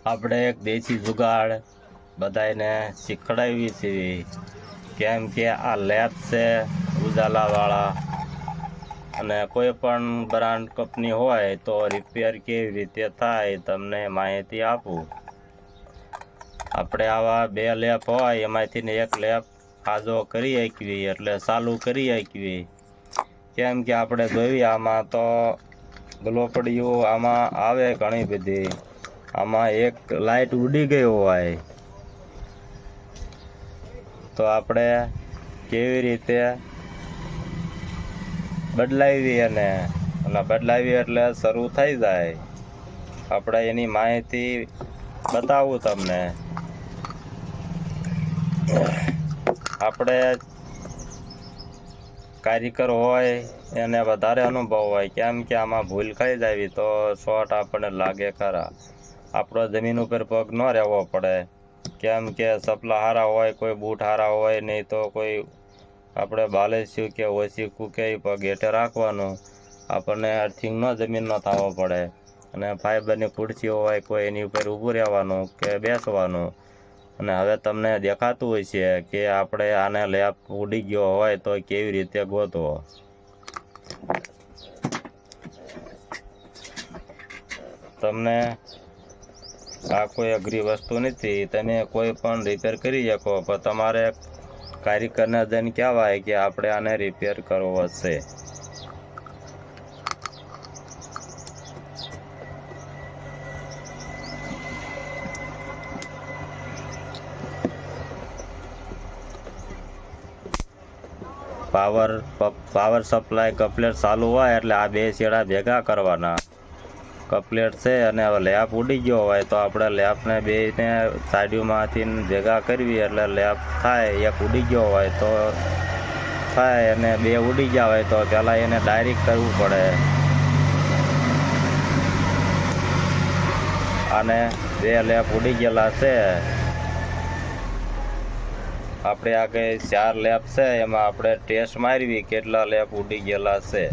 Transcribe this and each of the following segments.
આપણે એક દેશી જુગાડ બધાને શીખડાવી છે, કેમ કે આ લેબ છે ઉજાલાવાળા, અને કોઈ પણ બ્રાન્ડ કંપની હોય તો રિપેર કેવી રીતે થાય તમને માહિતી આપું. આપણે આવા 2 લેપ હોય એમાંથી એક લેપ આજો કરી શકવી એટલે ચાલુ કરી શકવી. કેમ કે આપણે જોઈએ આમાં તો ગ્લોપડીઓ આમાં આવે ઘણી બધી, આમાં એક લાઇટ ઉડી ગઈ હોય તો આપણે કેવી રીતે બદલાવી અને બદલાવી એટલે શરૂ થઈ જાય. આપણે એની માહિતી બતાવું તમને. આપણે કારીગર હોય એને વધારે અનુભવ હોય, કેમ કે આમાં ભૂલ ખાઈ જાય તો શોર્ટ આપણને લાગે ખરા. આપણો જમીન ઉપર પગ ન રહેવો પડે, કેમ કે સપલા હારા હોય, કોઈ બૂટ હારા હોય નહીં તો કોઈ આપણે બાલેશ્યું કે ઓછીકું કે પગ હેઠે રાખવાનું, આપણને અર્થિંગ ન જમીન ન થવો પડે. અને ફાઈબરની ખુરશી હોય કોઈ એની ઉપર ઊભું રહેવાનું કે બેસવાનું. અને હવે તમને દેખાતું હોય છે કે આપણે આને લેપ ઉડી ગયો હોય તો કેવી રીતે ગોતવો. તમને આ કોઈ અઘરી વસ્તુ નથી, તમે કોઈ પણ રિપેર કરી શકો, પણ તમારે કારીગરને જઈને કહેવાય કે આપણે આને રિપેર કરવો છે. પાવર સપ્લાય કપલેટ ચાલુ હોય એટલે આ 2 છેડા ભેગા કરવાના. કપલેટ છે અને હવે લેપ ઉડી ગયો હોય તો આપણે લેપને બેને સાઈડમાંથી ભેગા કરવી એટલે લેપ થાય. એક ઉડી ગયો હોય તો થાય અને 2 ઉડી ગયા હોય તો પહેલાં એને ડાયરેક્ટ કરવું પડે. અને 2 લેપ ઉડી ગયેલા છે. આપણે આગળ 4 લેપ છે, એમાં આપણે ટેસ્ટ મારવી કેટલા લેપ ઉડી ગયેલા છે.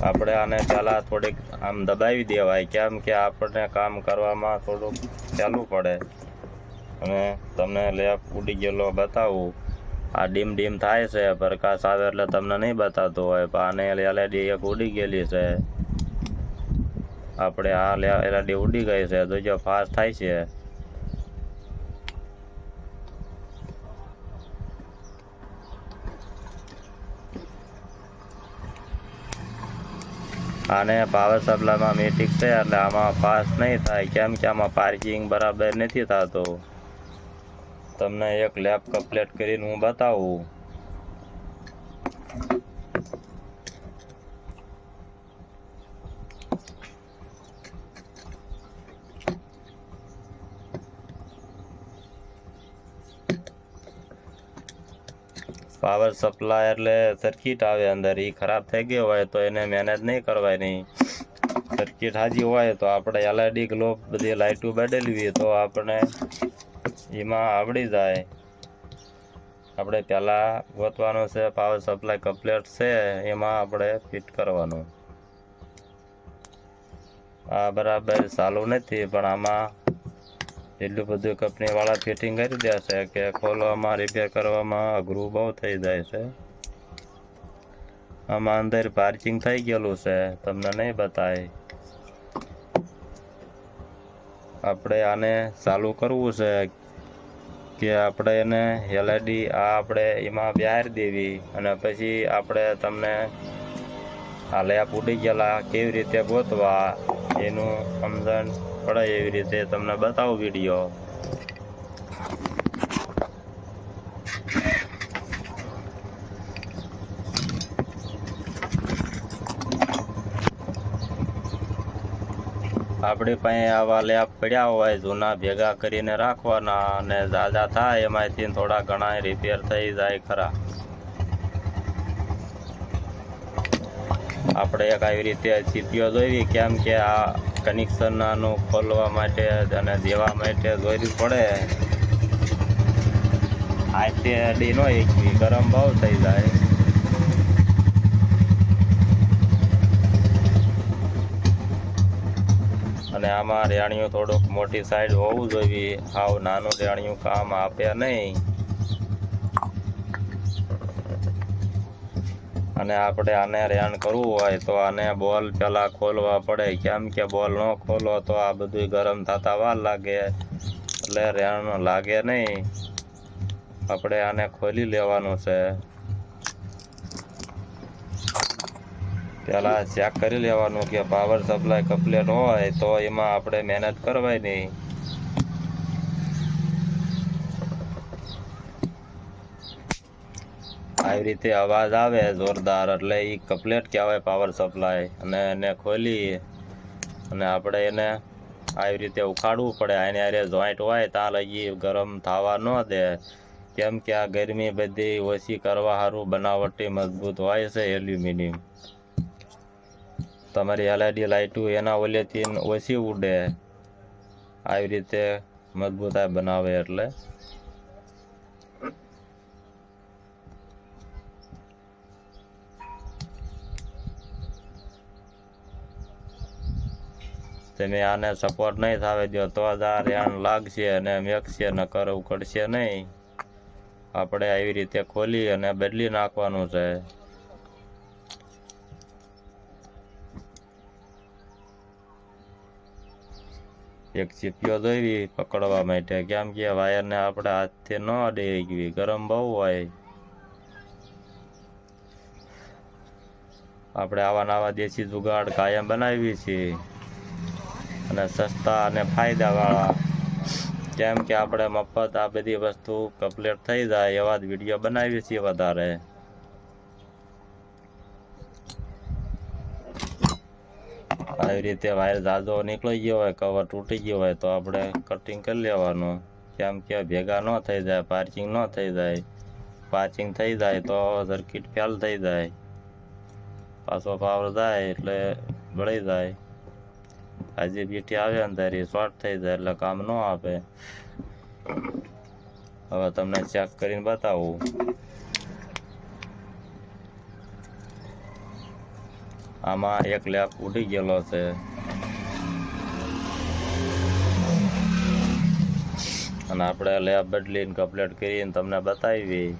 આપણે આને પહેલાં થોડીક આમ દબાવી દેવાય, કેમ કે આપણને કામ કરવામાં થોડુંક ચાલવું પડે. અને તમને લેપ ઉડી ગયેલો બતાવું. આ ડીમ થાય છે, પ્રકાશ આવે એટલે તમને નહીં બતાવતો હોય, પણ આને એલઈડી એક ઉડી ગયેલી છે. આપણે આ એલઈડી ઉડી ગઈ છે, જોજો ફાસ્ટ થાય છે. આને પાવર સપ્લાયમાં મેટિક છે એટલે આમાં ફાસ્ટ નહીં થાય, કેમ કે આમાં પાર્કિંગ બરાબર નથી થતું. તમને એક લેપ કમ્પ્લીટ કરીને હું બતાવું. પાવર સપ્લાય એટલે સર્કિટ આવે અંદર, એ ખરાબ થઈ ગયો હોય તો એને મેનેજ નહીં કરવાની. સર્કિટ હાજી હોય તો આપણે એલઈડી ગ્લોબ બધી લાઇટો બદલવી તો આપણે એમાં આવડી જાય. આપણે પહેલાં ગોતવાનું છે પાવર સપ્લાય કમ્પ્લીટ છે એમાં આપણે ફિટ કરવાનું. આ બરાબર ચાલુ નથી, પણ આમાં એટલું બધું કંપનીવાળા ફિટિંગ કરી દેશે કે ખોલવામાં રિપેર કરવામાં અઘરું બહુ થઈ જાય છે. આમાં અંદર પાર્કિંગ થઈ ગયેલું છે, તમને નહીં બતાય. આપણે આને ચાલુ કરવું છે કે આપણે એને એલઈડી આપણે એમાં બહાર દેવી, અને પછી આપણે તમને આ લેપ ઉડી ગયેલા કેવી રીતે ગોતવા એનું સમજણ પડે એવી રીતે તમને બતાવું વિડીયો. આપણી પાસે આવા લેપ પડ્યા હોય જૂના ભેગા કરીને રાખવાના, અને ઝાઝા થાય એમાંથી થોડા ઘણા રિપેર થઈ જાય ખરા. આપણે એક આવી રીતે સીપીઓ જોઈવી, કેમ કે આ કનેક્શન આનું ખોલવા માટે અને દેવા માટે જોઈવી પડે. હાથે અડી ન એકવી ગરમ બહુ થઈ જાય. અને આમાં રેણિયું થોડુંક મોટી સાઈડ હોવું જોઈએ, હાવ નાનું રેણિયું કામ આપે નહીં. અને આપણે આને રેણ કરવું હોય તો આને બોલ પહેલાં ખોલવા પડે, કેમ કે બોલ ન ખોલો તો આ બધું ગરમ થતા વાર લાગે એટલે રેણ લાગે નહીં. આપણે આને ખોલી લેવાનું છે. પહેલાં ચેક કરી લેવાનું કે પાવર સપ્લાય કમ્પ્લીટ હોય તો એમાં આપણે મહેનત કરવાય નહીં. આવી રીતે અવાજ આવે જોરદાર એટલે એ કમ્પ્લીટ કહેવાય પાવર સપ્લાય. અને એને ખોલી અને આપણે એને આવી રીતે ઉખાડવું પડે. આની હારે જોઈન્ટ હોય ત્યાં લગી ગરમ થવા ન દે, કેમ કે આ ગરમી બધી ઓછી કરવા સારું બનાવટી મજબૂત હોય છે એલ્યુમિનિયમ. તમારી LED લાઇટું એના ઓલેથી ઓછી ઉડે આવી રીતે મજબૂતાઈ બનાવે એટલે. તમે આને સપોર્ટ નહીં થવા દો તો જ આ રેણ લાગશે અને મેકશે, નકર ઉકળશે નહીં. આપણે આવી રીતે ખોલી અને બદલી નાખવાનું છે. એક ચીપિયો જોઈવી પકડવા માટે, કેમ કે વાયરને આપણે હાથથી ન અડે, ગરમ બહુ હોય. આપણે આવા નવા દેશી જુગાડ કાયમ બનાવીએ છીએ અને સસ્તા અને ફાયદાવાળા, કેમ કે આપણે મફત આ બધી વસ્તુ કમ્પ્લીટ થઈ જાય એવા જ વિડીયો બનાવીએ છીએ વધારે. આવી રીતે વાયર જાજો નીકળી ગયો હોય, કવર તૂટી ગયો હોય તો આપણે કટિંગ કરી લેવાનું, કેમ કે ભેગા ન થઈ જાય, પાર્કિંગ ન થઈ જાય. પાર્કિંગ થઈ જાય તો સર્કિટ ફેલ થઈ જાય, પાછો પાવર જાય એટલે બળી જાય. હજી બીટી આવે અંદર શોર્ટ થઈ જાય એટલે કામ ન આપે. હવે તમને ચેક કરીને બતાવું. આમાં એક લેપ ઉડી ગયેલો છે. અને આપણે લેપ બદલીને કમ્પ્લીટ કરીને તમને બતાવી,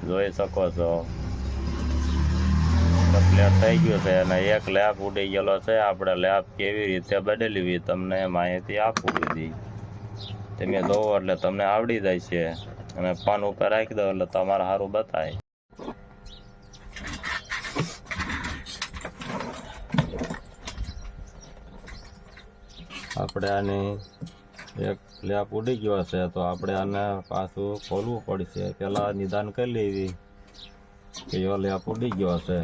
જોઈ શકો છો કમ્પ્લીટ થઈ ગયું છે. અને એક લેપ ઉડી ગયેલો છે. આપણે લેપ કેવી રીતે બદલવી તમને માહિતી આપું બધી, તમે જોવો એટલે તમને આવડી જાય છે. અને ફોન ઉપર રાખી દો એટલે તમારે સારું બતાય. આપણે આની એક લેપ ઉડી ગયો છે તો આપણે આને પાછું ખોલવું પડશે. પહેલાં નિદાન કરી લેવી કે એવો લેપ ઉડી ગયો છે.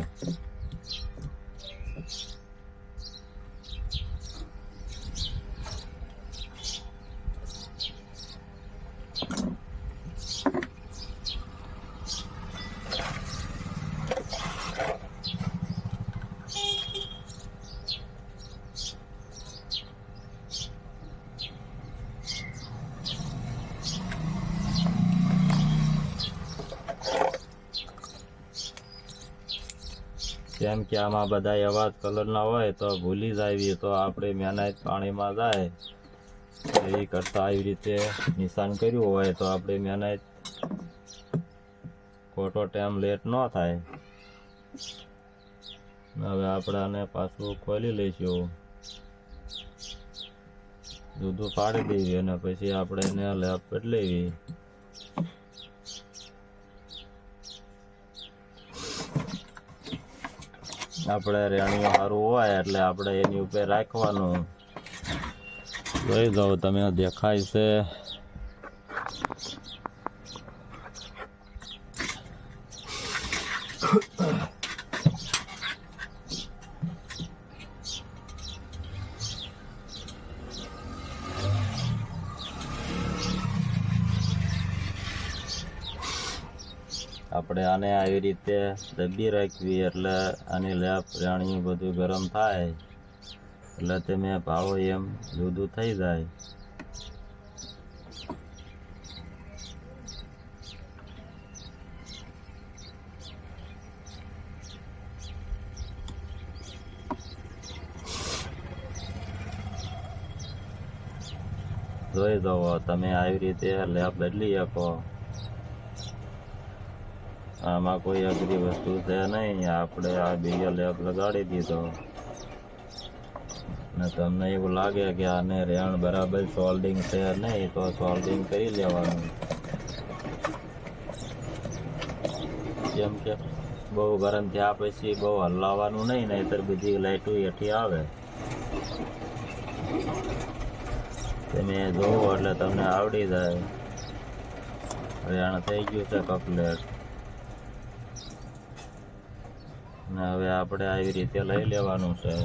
કેમ કે આમાં બધા એવા કલરના હોય તો ભૂલી જાય તો આપણે મહેનત પાણીમાં જાય. એ કરતાં આવી રીતે નિશાન કર્યું હોય તો આપણે મહેનત ખોટો ટાઈમ લેટ ન થાય. હવે આપણે આને પાછું ખોલી લઈશું, દૂધું પાડી દેવી અને પછી આપણે એને લેપ બદલાવી. આપણે રેણિયું સારું હોય એટલે આપણે એની ઉપર રાખવાનું. જોઈ જાઓ તમે, દેખાય છે. આપણે આને આવી રીતે દબી રાખવી એટલે આની લેપ રેણિયું બધું ગરમ થાય એટલે તમે ભાવો એમ જુદું થઈ જાય. જોઈ જવો, તમે આવી રીતે લેપ બદલી શકો. આમાં કોઈ અઘરી વસ્તુ છે નહીં. આપણે આ બીજો લેપ લગાડી દીધો ને તમને એવું લાગે કે આને રેણ બરાબર સોલ્ડિંગ છે નહીં, તો સોલ્ડિંગ કરી લેવાનું. કેમ કે બહુ ગરમ થયા પછી બહુ હલાવવાનું નહીં, નહીંતર બધી લાઇટો હેઠી આવે. તમે જોવો એટલે તમને આવડી જાય. રેણ થઈ ગયું છે કમ્પ્લીટ. ને હવે આપણે આવી રીતે લઈ લેવાનું છે.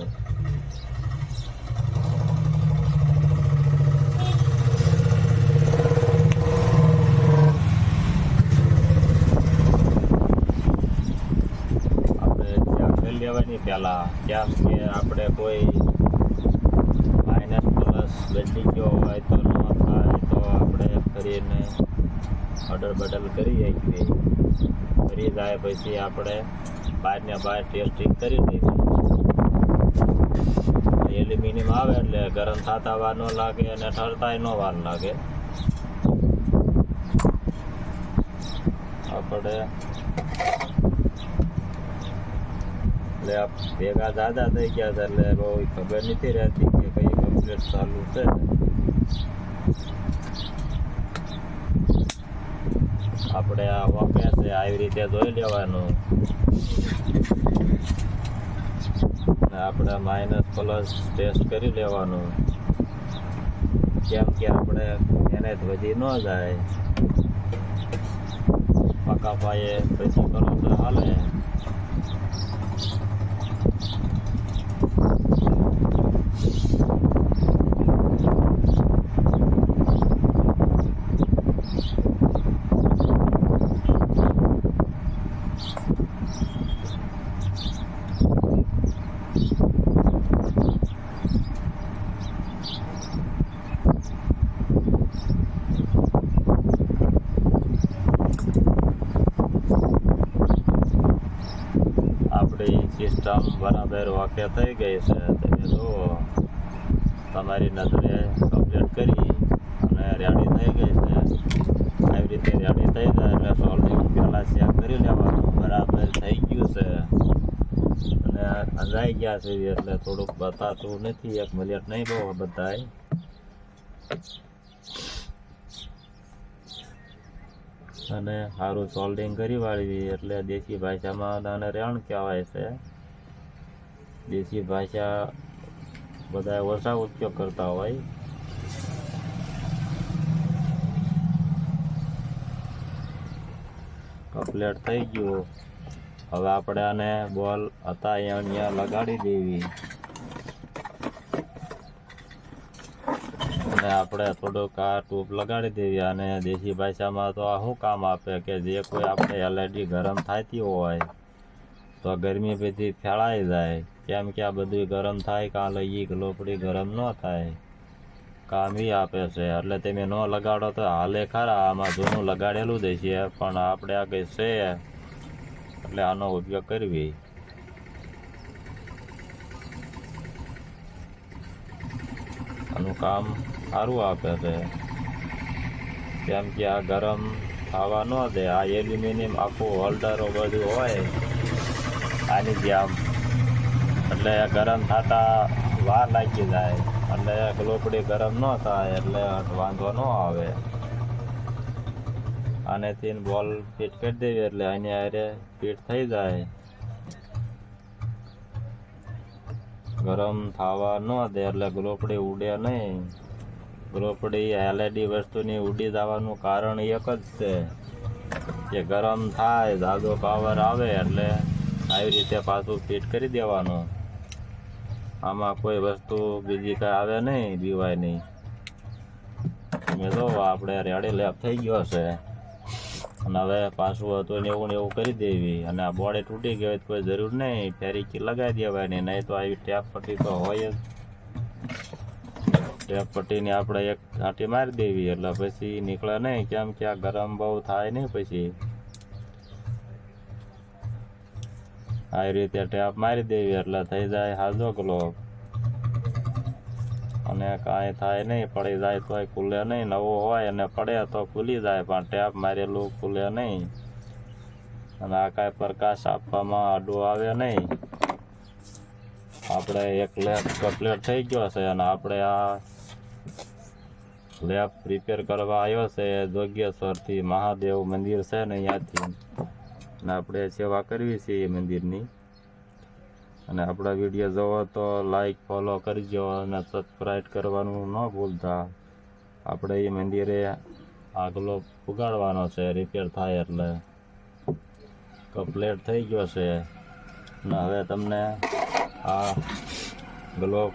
લેવાની પહેલા, કેમ કે આપણે કોઈ માઇનસ પ્લસ બદલી ગયો હોય તો ન થાય, તો આપણે ફરીને ઓર્ડર બદલ કરી શકીએ. ફરી જાય પછી આપણે બહારને બહાર ટેસ્ટિંગ કરી દઈએ. એલ્યુમિનિયમ આવે એટલે ગરમ થતા વાર ન લાગે અને ઠરતાય ન વાર લાગે. આપણે લેપ ભેગા દાદા થઈ ગયા હતા એટલે બહુ ખબર નથી રહેતી કે કઈ કમ્પ્લીટ ચાલુ છે. આપણે આ ઓકે છે આવી રીતે જોઈ લેવાનું. આપણે માઇનસ પ્લસ ટેસ્ટ કરી લેવાનું, કેમ કે આપણે એને વધી ન જાય. પાકા પાયે પછી કરો તો હાલે. આપણી સિસ્ટમ બરાબર ઓકે થઈ ગઈ છે. તમે જુઓ, તમારી નજરે કમ્પ્લીટ કરી અને રેડી થઈ ગઈ છે. આવી રીતે રેડી થઈ જાય એટલે સોલ્ડિંગ પહેલાં ચેક કરી લેવાનું બરાબર થઈ ગયું છે. અને અંજાઈ ગયા છે એટલે થોડુંક બતાતું નથી. 1 મિનિટ નહીં બહુ બતાય. અને સારું સોલ્ડિંગ કરી વાળવી એટલે દેશી ભાષામાં આને રેણ કહેવાય છે. દેશી ભાષા બધા ઓછા ઉપયોગ કરતા હોય. કમ્પ્લીટ થઈ ગયું. હવે આપણે આને બોલ હતા અહીંયા લગાડી દેવી. અને આપણે થોડુંક આ ટ્યુબ લગાડી દેવી. અને દેશી ભાષામાં તો આ શું કામ આપે કે જે કોઈ આપણે એલઈડી ગરમ થતી હોય તો ગરમી બધી ફેલાઈ જાય. કેમ કે આ બધું ગરમ થાય કાં લઈએ ગ્લોપડી ગરમ ન થાય, કામ એ આપે છે. એટલે તમે ન લગાડો તો હાલે ખરા. આમાં જૂનું લગાડેલું જ છે, પણ આપણે આ કંઈ છે એટલે આનો ઉપયોગ કરવી. આનું કામ સારું આપે છે. કેમ કે આ ગરમ થવા ન દે. આ એલ્યુમિનિયમ આખું હોલ્ડરો બધું હોય આની જેમ, એટલે ગરમ થતા વાર લાગી જાય. એટલે ગ્લોપડી ગરમ ન થાય એટલે વાંધો ન આવે. આને તીન બોલ ફિટ કરી દેવી એટલે આની હારે ફિટ થઈ જાય. ગરમ થવા ન દે એટલે ગ્લોપડી ઉડે નહીં. ગ્લોપડી એલઈડી વસ્તુની ઉડી જવાનું કારણ એક જ છે કે ગરમ થાય, જાજો પાવર આવે એટલે આવી રીતે પાછું ફિટ કરી દેવાનું. આમાં કોઈ વસ્તુ બીજી કાંઈ આવે નહીં, બીવાય નહીં. તમે જો આપણે રેડી લેપ થઈ ગયો છે. અને હવે પાછું હતું ને એવું કરી દેવી. અને આ બોડી તૂટી ગઈ હોય તો કોઈ જરૂર નહીં, ફેરીકી લગાવી દેવાની. નહીં તો આવી ટેપ પટ્ટી તો હોય જ. ટેપ પટ્ટીને આપણે એક ઘાંટી મારી દેવી એટલે પછી નીકળે નહીં. કેમ કે આ ગરમ બહુ થાય નહીં. પછી આવી રીતે ટેપ મારી દેવી એટલે થઈ જાય હાજો ગ્લોબ. અને કાંઈ થાય નહીં, પડી જાય તોય ખુલે નહીં. નવો હોય અને પડે તો ખુલી જાય, પણ ટેપ મારેલું ખુલે નહીં. અને આ કાંઈ પ્રકાશ આપવામાં આડું આવે નહીં. આપણે એક લેપ કમ્પ્લીટ થઈ ગયો છે અને આપણે આ લેપ રિપેર કરવા આવ્યો છે જોગેશ્વરથી. મહાદેવ મંદિર છે ને અહીંયાથી, અને આપણે સેવા કરવી છે એ મંદિરની. અને આપણા વિડીયો જોવો તો લાઈક ફોલો કરજો અને સબસ્ક્રાઈબ કરવાનું ન ભૂલતા. આપણે એ મંદિરે આગલો પુગાડવાનો છે, રિપેર થાય એટલે. કમ્પ્લીટ થઈ ગયો છે અને હવે તમને આ ગ્લોબ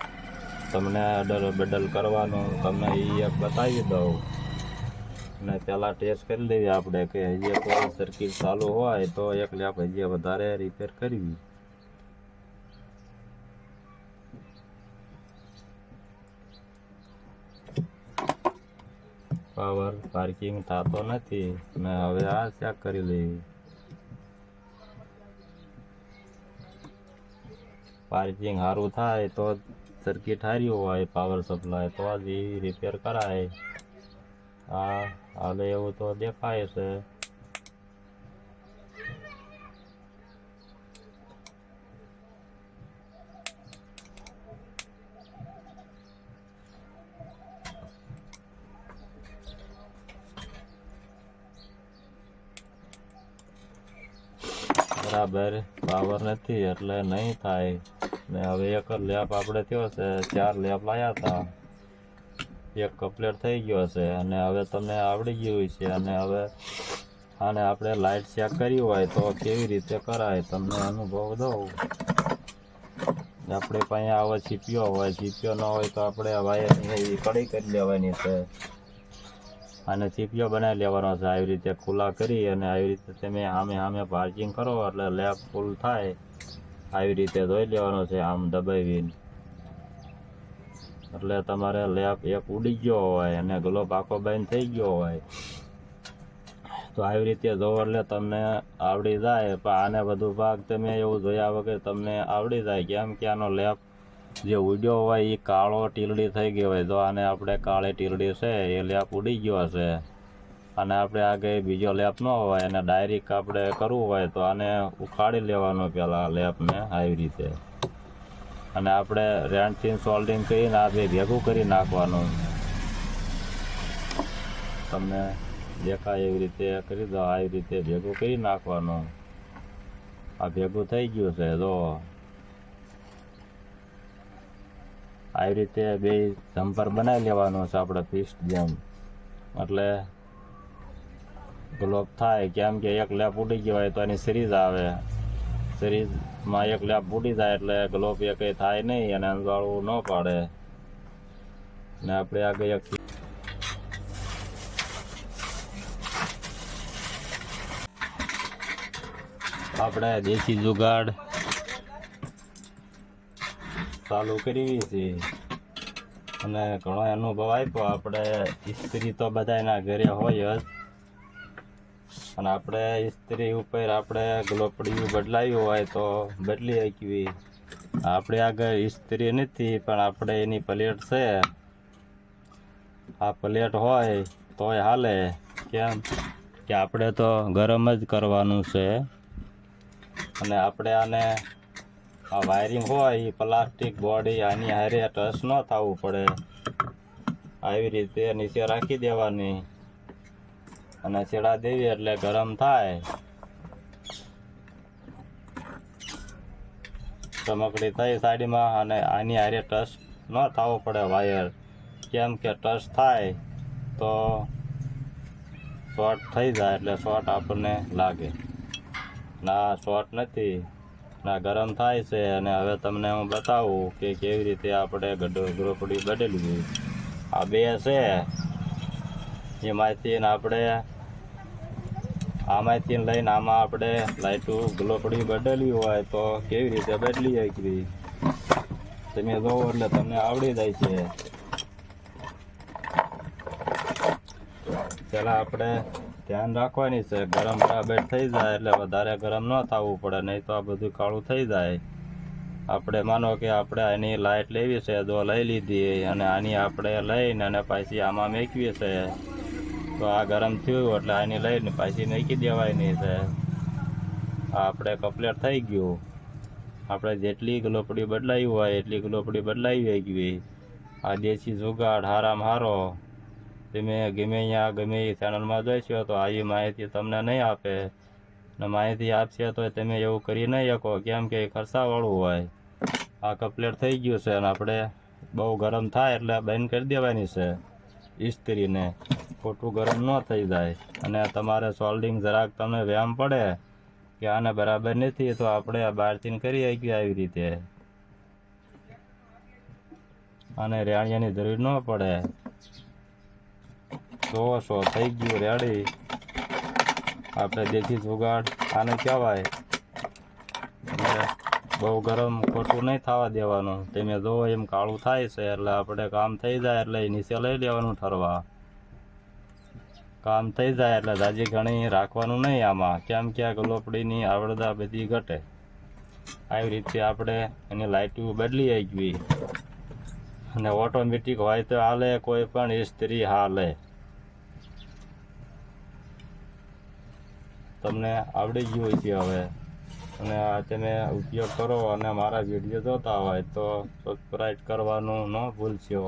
તમને અડલ બદલ કરવાનું તમને એ એક બતાવી દઉં. અને પહેલાં ટેસ્ટ કરી લઈએ આપણે કે હજી કોઈ સર્કિટ ચાલુ હોય તો એક લેપ હજી વધારે રિપેર કરવી. પાવર પાર્કિંગ થતો નથી ને હવે આ ચેક કરી લેવી. પાર્કિંગ સારું થાય તો સર્કિટ સારી હોય પાવર સપ્લાય તો જ રિપેર કરાય. હા હાલે એવું તો દેખાય છે. બરાબર પાવર નથી એટલે નહીં થાય ને. હવે એક લેપ આપણે થયો છે, 4 લેપ લાવ્યા હતા, એક કમ્પ્લીટ થઈ ગયો છે અને હવે તમને આવડી ગયું છે. અને હવે આને આપણે લાઇટ ચેક કરી હોય તો કેવી રીતે કરાય તમને અનુભવ દઉં. આપણે પાસે આવો સીપીઓ હોય, સીપીઓ ન હોય તો આપણે વાયરની કડી કરી લેવાની છે અને સીપીઓ બનાવી લેવાનો છે. આવી રીતે ખુલ્લા કરી અને આવી રીતે તમે સામે પાર્કિંગ કરો એટલે લેપ ફૂલ થાય. આવી રીતે ધોઈ લેવાનો છે આમ દબાવીને. એટલે તમારે લેપ એક ઉડી ગયો હોય અને ગ્લોબ આખો બંધ થઈ ગયો હોય તો આવી રીતે ધોવો એટલે તમને આવડી જાય. પણ આને બધું ભાગ તમે એવું જોયા વગર તમને આવડી જાય. કેમ કે આનો લેપ જે ઉડ્યો હોય એ કાળો ટીલડી થઈ ગયો હોય. જો આને આપણે કાળી ટીલડી છે એ લેપ ઉડી ગયો છે અને આપણે આગળ બીજો લેપ ન હોય અને ડાયરેક્ટ આપણે કરવું હોય તો આને ઉખાડી લેવાનું પહેલાં લેપને આવી રીતે. અને આપણે રેન્ટથી સોલ્ડિંગ કરીને આ બે ભેગું કરી નાખવાનું. તમને દેખાય એવી રીતે કરી દો. આવી રીતે ભેગું કરી નાખવાનું. આ ભેગું થઈ ગયું છે. જો આવી રીતે બે જમ્પર બનાવી લેવાનું છે આપણે ફિક્સ જેમ. એટલે ગ્લોબ થાય. કેમ કે એક લેપ ઉડી ગયો હોય તો એની સિરીઝ આવે. સિરીઝમાં એક લેપ ઉડી જાય એટલે ગ્લોબ એ કંઈ થાય નહીં અને અંજવાળું ન પાડે. ને આપણે આગળ એક આપણે દેશી જુગાડ ચાલુ કરવી છે અને ઘણો અનુભવ આપ્યો. આપણે ઇસ્ત્રી તો બધાના ઘરે હોય જ અને આપણે ઇસ્ત્રી ઉપર આપણે ગ્લોપડીયું બદલાવ્યું હોય તો બદલી શકવી. આપણે આગળ ઇસ્ત્રી નથી પણ આપણે એની પ્લેટ છે. આ પ્લેટ હોય તોય હાલે. કેમ કે આપણે તો ગરમ જ કરવાનું છે. અને આપણે આને આ વાયરિંગ હોય એ પ્લાસ્ટિક બોડી આની હારે ટચ ન થવું પડે. આવી રીતે નીચે રાખી દેવાની અને છેડા દેવી એટલે ગરમ થાય. ચમકડી થઈ સાઈડમાં અને આની હારે ટચ ન થવો પડે વાયર. કેમ કે ટચ થાય તો શોર્ટ થઈ જાય એટલે શોર્ટ આપણને લાગે. ના શોર્ટ નથી ના ગરમ થાય છે. અને હવે તમને હું બતાવું કે કેવી રીતે આપણે ગ્લોપડી બદલવી. આ બે છે એમાંથી આપણે આમાંથી લઈને આમાં આપણે લાઈટું ગ્લોપડી બદલવી હોય તો કેવી રીતે બદલી શકવી તમે જોવો એટલે તમને આવડી જાય છે. પહેલાં આપણે ધ્યાન રાખવાની છે ગરમ બરાબર થઈ જાય એટલે વધારે ગરમ ન થવું પડે, નહીં તો આ બધું કાળું થઈ જાય. આપણે માનો કે આપણે આની લાઇટ લેવી છે તો લઈ લીધી અને આની આપણે લઈને અને પાછી આમાં મેકવી છે તો આ ગરમ થયું એટલે આની લઈને પાછી મેકી દેવાની છે. આપણે કમ્પ્લીટ થઈ ગયું. આપણે જેટલી ગ્લોપડી બદલાવી હોય એટલી ગ્લોપડી બદલાવી ગઈ. આ દેશી જુગાડ હારામાં હારો. તમે ગમે અહીંયા ગમે એ ચેનલમાં જોઈશો તો આવી માહિતી તમને નહીં આપે ને માહિતી આપશે તો તમે એવું કરી નહીં શકો, કેમ કે ખર્ચાવાળું હોય. આ કમ્પ્લીટ થઈ ગયું છે અને આપણે બહુ ગરમ થાય એટલે બંધ કરી દેવાની છે ઇસ્ત્રીને, ખોટું ગરમ ન થઈ જાય. અને તમારે સોલ્ડિંગ જરાક તમને વ્યાયામ પડે કે આને બરાબર નથી તો આપણે બહારથી કરી શકીએ આવી રીતે. આને રેણિયાની જરૂર ન પડે. જોવો થઈ ગયું રેડી. આપણે દેશી જુગાડ આને કહેવાય. બહુ ગરમ ખોટું નહીં થવા દેવાનું. તમે જોવો એમ કાળું થાય છે એટલે આપણે કામ થઈ જાય એટલે નીચે લઈ લેવાનું ઠરવા. કામ થઈ જાય એટલે જાજી ઘણી રાખવાનું નહીં આમાં, કેમ કે આ ગ્લોપડીની આવડતા બધી ઘટે. આવી રીતે આપણે એની લાઇટું બદલી આવી અને ઓટોમેટિક હોય તો હાલે, કોઈ પણ ઇસ્ત્રી હાલે. તમને આવડી ગયું છે હવે અને આ તમે ઉપયોગ કરો અને મારા વિડીયો જોતા હોય તો સબસ્ક્રાઈબ કરવાનું ન ભૂલશો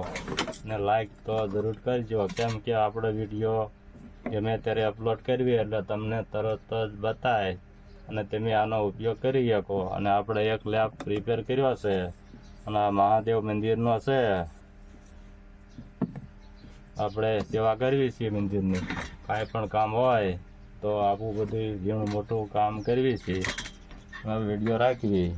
અને લાઈક તો જરૂર કરજો, કેમ કે આપણે વિડીયો ગમે ત્યારે અપલોડ કરવી એટલે તમને તરત જ બતાય અને તમે આનો ઉપયોગ કરી શકો. અને આપણે એક લેબ પ્રિપેર કર્યો છે અને આ મહાદેવ મંદિરનો છે. આપણે સેવા કરવી છે મંદિરની. કાંઈ પણ કામ હોય તો આવું બધું ઝીણું મોટું કામ કરવી છે. વિડીયો રાખવી.